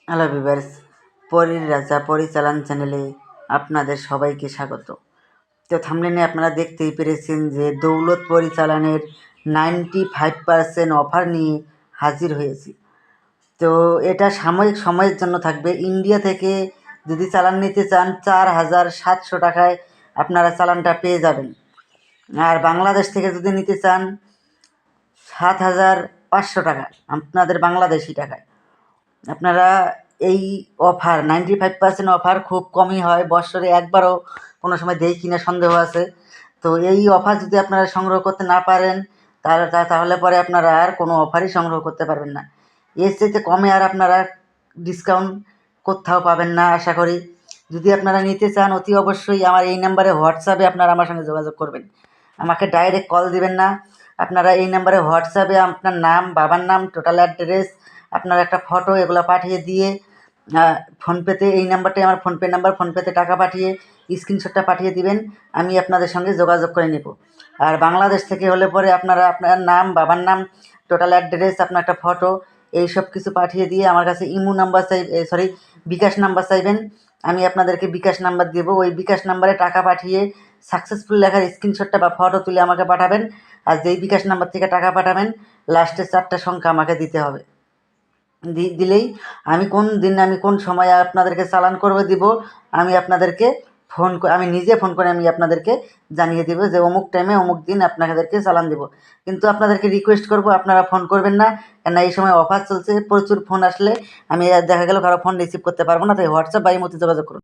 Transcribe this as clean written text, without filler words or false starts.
Hello viewers, পরীর রাজা পরিচালন চ্যানেলে আপনাদের সবাইকে স্বাগত। তো থাম্বনেলে আপনারা দেখতেই পেরেছেন যে দৌলত পরিচালনের 95% অফার নিয়ে হাজির হয়েছি। তো এটা সাময়িক সময়ের জন্য থাকবে। ইন্ডিয়া থেকে যদি চালান নিতে চান 4700 টাকায় আপনারা চালানটা পেয়ে যাবেন। আর বাংলাদেশ থেকে যদি নিতে চান 7500 টাকা আপনাদের বাংলাদেশি টাকায়। আপনারা এই অফার 95% অফার খুব কমই হয়, বৎসরে একবারও কোনো সময় দেই কিনা সন্দেহ আছে। তো এই অফার যদি আপনারা সংগ্রহ করতে না পারেন তাহলে পরে আপনারা আর কোনো অফারই সংগ্রহ করতে পারবেন না। এর চাইতে কমে আর আপনারা ডিসকাউন্ট কোথাও পাবেন না আশা করি। যদি আপনারা নিতে চান অতি অবশ্যই আমার এই নাম্বারে হোয়াটসঅ্যাপে আপনারা আমার সঙ্গে যোগাযোগ করবেন। আমাকে ডাইরেক্ট কল দিবেন না। আপনারা এই নাম্বারে হোয়াটসঅ্যাপে আপনার নাম, বাবার নাম, টোটাল অ্যাড্রেস, আপনার একটা ফটো এগুলো পাঠিয়ে দিয়ে ফোনপেতে, এই নাম্বারটাই আমার ফোনপে নাম্বার, ফোনপেতে টাকা পাঠিয়ে স্ক্রিনশটটা পাঠিয়ে দিবেন। আমি আপনাদের সঙ্গে যোগাযোগ করে নেব। আর বাংলাদেশ থেকে হলে পরে আপনারা আপনার নাম, বাবার নাম, টোটাল অ্যাড্রেস, আপনার একটা ফটো এই সব কিছু পাঠিয়ে দিয়ে আমার কাছে ইমো নাম্বার বিকাশ নাম্বার চাইবেন। আমি আপনাদেরকে বিকাশ নাম্বার দেবো। ওই বিকাশ নাম্বারে টাকা পাঠিয়ে সাকসেসফুল লেখার স্ক্রিনশটটা বা ফটো তুলে আমাকে পাঠাবেন। আর যেই বিকাশ নাম্বার থেকে টাকা পাঠাবেন লাস্টের 4টা সংখ্যা আমাকে দিতে হবে। দিলেই আমি কোন সময়ে আপনাদেরকে চালান করবে দিব, আমি আপনাদেরকে আমি নিজে ফোন করে আমি আপনাদেরকে জানিয়ে দেবো যে অমুক টাইমে অমুক দিন আপনাদেরকে চালান দেবো। কিন্তু আপনাদেরকে রিকোয়েস্ট করব আপনারা ফোন করবেন না, কেননা এই সময় অফার চলছে। প্রচুর ফোন আসলে আমি দেখা গেল কারো ফোন রিসিভ করতে পারবো না। তাই হোয়াটসঅ্যাপ বা ইমোতে যোগাযোগ করুন।